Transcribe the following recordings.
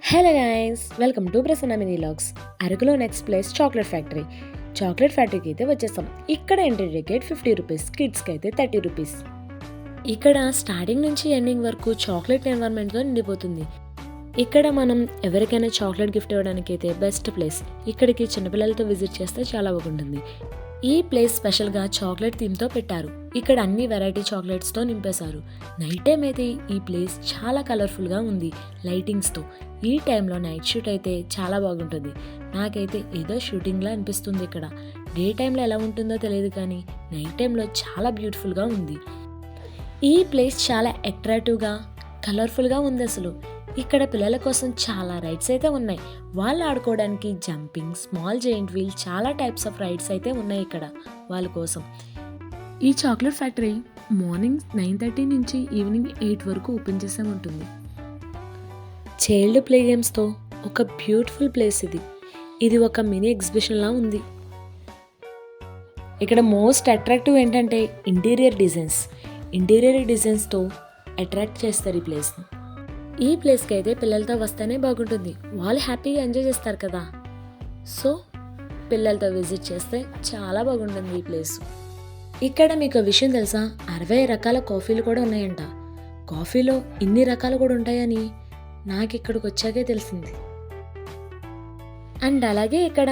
Hello guys, welcome to Prasanna mini logs. అరకులో next place chocolate factory. Chocolate ఫ్యాక్టరీకి అయితే వచ్చేస్తాం. ఇక్కడ ఎంట్రీ టికెట్ 50 రూపీస్, కిడ్స్కి అయితే 30 రూపీస్. ఇక్కడ స్టార్టింగ్ నుంచి ఎండింగ్ వరకు చాక్లెట్ ఎన్వైర్న్మెంట్తో నిండిపోతుంది. ఇక్కడ మనం ఎవరికైనా చాక్లెట్ గిఫ్ట్ ఇవ్వడానికి అయితే బెస్ట్ ప్లేస్. ఇక్కడికి చిన్నపిల్లలతో విజిట్ చేస్తే చాలా బాగుంటుంది. ఈ ప్లేస్ స్పెషల్గా చాక్లెట్ థీమ్తో పెట్టారు. ఇక్కడ అన్ని వెరైటీ చాక్లెట్స్తో నింపేశారు. నైట్ టైం అయితే ఈ ప్లేస్ చాలా కలర్ఫుల్గా ఉంది లైటింగ్స్తో. ఈ టైంలో నైట్ షూట్ అయితే చాలా బాగుంటుంది. నాకైతే ఏదో షూటింగ్లా అనిపిస్తుంది. ఇక్కడ డే టైంలో ఎలా ఉంటుందో తెలియదు, కానీ నైట్ టైంలో చాలా బ్యూటిఫుల్గా ఉంది. ఈ ప్లేస్ చాలా అట్రాక్టివ్గా కలర్ఫుల్గా ఉంది. అసలు ఇక్కడ పిల్లల కోసం చాలా రైడ్స్ అయితే ఉన్నాయి. వాళ్ళు ఆడుకోవడానికి జంపింగ్, స్మాల్ జెయింట్ వీల్, చాలా టైప్స్ ఆఫ్ రైడ్స్ అయితే ఉన్నాయి ఇక్కడ వాళ్ళ కోసం. ఈ చాక్లెట్ ఫ్యాక్టరీ మార్నింగ్ 9:30 నుంచి ఈవినింగ్ 8 వరకు ఓపెన్ చేసే ఉంటుంది. చైల్డ్ ప్లే గేమ్స్తో ఒక బ్యూటిఫుల్ ప్లేస్ ఇది. ఇది ఒక మినీ ఎగ్జిబిషన్లా ఉంది. ఇక్కడ మోస్ట్ అట్రాక్టివ్ ఏంటంటే ఇంటీరియర్ డిజైన్స్తో అట్రాక్ట్ చేస్తారు ఈ ప్లేస్ని. ఈ ప్లేస్కి అయితే పిల్లలతో వస్తేనే బాగుంటుంది. వాళ్ళు హ్యాపీగా ఎంజాయ్ చేస్తారు కదా. సో పిల్లలతో విజిట్ చేస్తే చాలా బాగుంటుంది ఈ ప్లేస్. ఇక్కడ మీకు విషయం తెలుసా, 60 రకాల కాఫీలు కూడా ఉన్నాయంట. కాఫీలో ఇన్ని రకాలు కూడా ఉంటాయని నాకు ఇక్కడికి వచ్చాకే తెలిసింది. అండ్ అలాగే ఇక్కడ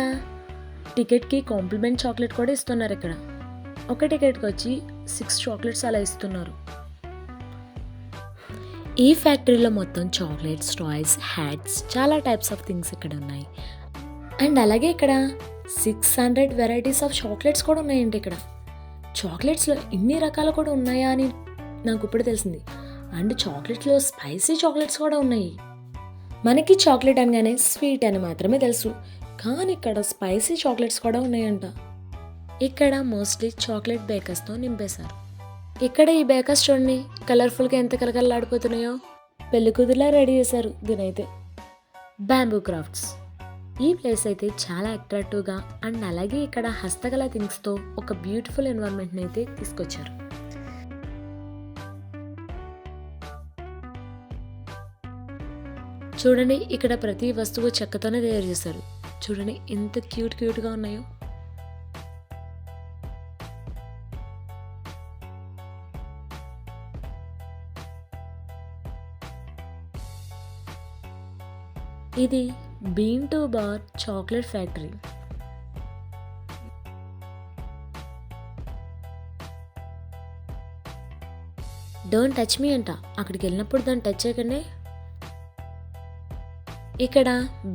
టికెట్కి కాంప్లిమెంట్ చాక్లెట్ కూడా ఇస్తున్నారు. ఇక్కడ ఒక టికెట్కి వచ్చి 6 చాక్లెట్స్ అలా ఇస్తున్నారు. ఈ ఫ్యాక్టరీలో మొత్తం చాక్లెట్స్, టాయ్స్, హ్యాట్స్, చాలా టైప్స్ ఆఫ్ థింగ్స్ ఇక్కడ ఉన్నాయి. అండ్ అలాగే ఇక్కడ 600 వెరైటీస్ ఆఫ్ చాక్లెట్స్ కూడా ఉన్నాయండి. ఇక్కడ చాక్లెట్స్లో ఇన్ని రకాలు కూడా ఉన్నాయా అని నాకు ఇప్పుడు తెలిసింది. అండ్ చాక్లెట్స్లో స్పైసీ చాక్లెట్స్ కూడా ఉన్నాయి. మనకి చాక్లెట్ అనగానే స్వీట్ అని మాత్రమే తెలుసు, కానీ ఇక్కడ స్పైసీ చాక్లెట్స్ కూడా ఉన్నాయంట. ఇక్కడ మోస్ట్లీ చాక్లెట్ బేకర్స్తో నింపేశారు. ఇక్కడ ఈ బేకర్స్ చూడండి, కలర్ఫుల్గా ఎంత కలకలలాడిపోతున్నాయో. పెళ్లి కూతురులా రెడీ చేశారు దీనైతే. Bamboo crafts. ఈ ప్లేస్ అయితే చాలా అట్రాక్టివ్గా అండ్ అలాగే ఇక్కడ హస్తకళ థింగ్స్తో ఒక బ్యూటిఫుల్ ఎన్వైర్న్మెంట్ని అయితే తీసుకొచ్చారు. చూడండి, ఇక్కడ ప్రతి వస్తువు చెక్కతోనే తయారు చేశారు. చూడండి ఎంత క్యూట్గా ఉన్నాయో. ఇది bean to bar chocolate factory. Don't touch me అంట. అక్కడికి వెళ్ళినప్పుడు దాన్ని టచ్ చేయకండి. ఇక్కడ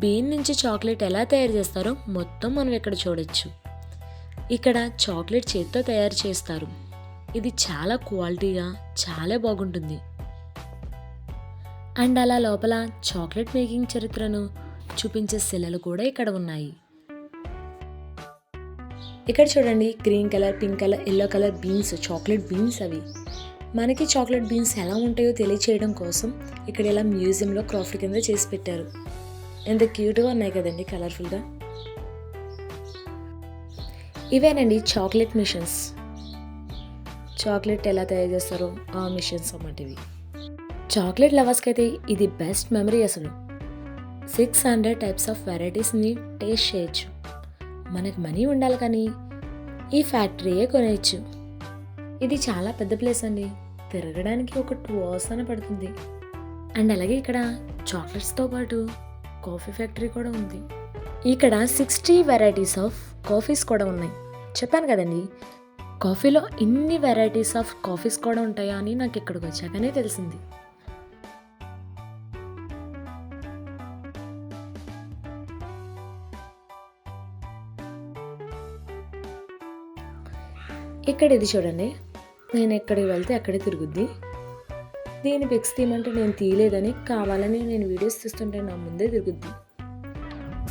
బీన్ నుంచి చాక్లెట్ ఎలా తయారు చేస్తారో మొత్తం మనం ఇక్కడ చూడొచ్చు. ఇక్కడ చాక్లెట్ చేతితో తయారు చేస్తారు. ఇది చాలా క్వాలిటీగా చాలా బాగుంటుంది. అండ్ అలా లోపల చాక్లెట్ మేకింగ్ చరిత్రను చూపించే శిలలు కూడా ఇక్కడ ఉన్నాయి. ఇక్కడ చూడండి, green colour, pink colour, yellow colour beans, chocolate beans. అవి మనకి చాక్లెట్ బీన్స్ ఎలా ఉంటాయో తెలియచేయడం కోసం ఇక్కడ ఇలా మ్యూజియంలో క్రాఫ్ట్ కింద చేసి పెట్టారు. ఎంత క్యూట్గా ఉన్నాయి కదండి, కలర్ఫుల్గా. ఇవేనండి చాక్లెట్ మిషన్స్. చాక్లెట్ ఎలా తయారు చేస్తారో ఆ మిషన్స్ అన్నమాట ఇవి. చాక్లెట్ లవర్స్కి అయితే ఇది బెస్ట్ మెమరీ. అసలు 600 టైప్స్ ఆఫ్ వెరైటీస్ని టేస్ట్ చేయొచ్చు. మనకు మనీ ఉండాలి, కానీ ఈ ఫ్యాక్టరీయే కొనేయచ్చు. ఇది చాలా పెద్ద ప్లేస్ అండి. తిరగడానికి ఒక 2 hours అని పడుతుంది. అండ్ అలాగే ఇక్కడ చాక్లెట్స్తో పాటు కాఫీ ఫ్యాక్టరీ కూడా ఉంది. ఇక్కడ 60 వెరైటీస్ ఆఫ్ కాఫీస్ కూడా ఉన్నాయి. చెప్పాను కదండి, కాఫీలో ఇన్ని వెరైటీస్ ఆఫ్ కాఫీస్ కూడా ఉంటాయా అని నాకు ఇక్కడికి వచ్చాకనే తెలిసింది. ఇక్కడ ఇది చూడండి, నేను ఎక్కడికి వెళ్తే అక్కడే తిరుగుద్ది. దీని పిక్స్ తీయమంటే నేను తీయలేదని, కావాలని నేను వీడియోస్ తీస్తుంటే నా ముందే తిరుగుద్ది.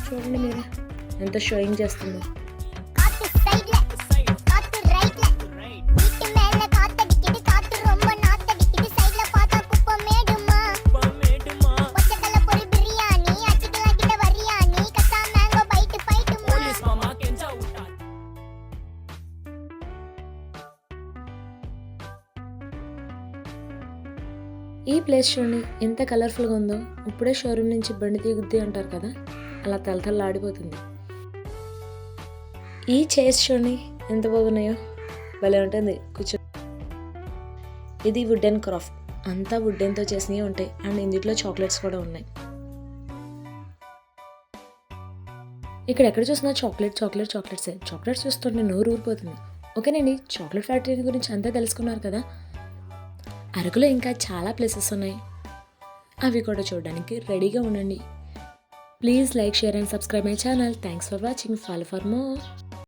చూడండి మీరు ఎంత షోయింగ్ చేస్తుందో. ఈ ప్లేస్ చూడండి ఎంత కలర్ఫుల్గా ఉందో. ఇప్పుడే షోరూమ్ నుంచి బండి దిగుద్ది అంటారు కదా, అలా తలతల్లాడిపోతుంది. ఈ చైర్స్ చూడండి ఎంత బాగున్నాయో, భలే ఉంటుంది కూర్చో. ఇది వుడ్ అండ్ క్రాఫ్ట్, అంతా వుడ్డెన్తో చేసినవి ఉంటాయి. అండ్ ఇందులో చాక్లెట్స్ కూడా ఉన్నాయి. ఇక్కడ ఎక్కడ చూసినా చాక్లెట్స్ చూస్తుంటే నోరు ఊరిపోతుంది. ఓకేనండి, చాక్లెట్ ఫ్యాక్టరీ గురించి అంతా తెలుసుకున్నారు కదా. అరకులో ఇంకా చాలా ప్లేసెస్ ఉన్నాయి, అవి కూడా చూడడానికి రెడీగా ఉండండి. Please like, share and subscribe my channel. Thanks for watching. Follow for more.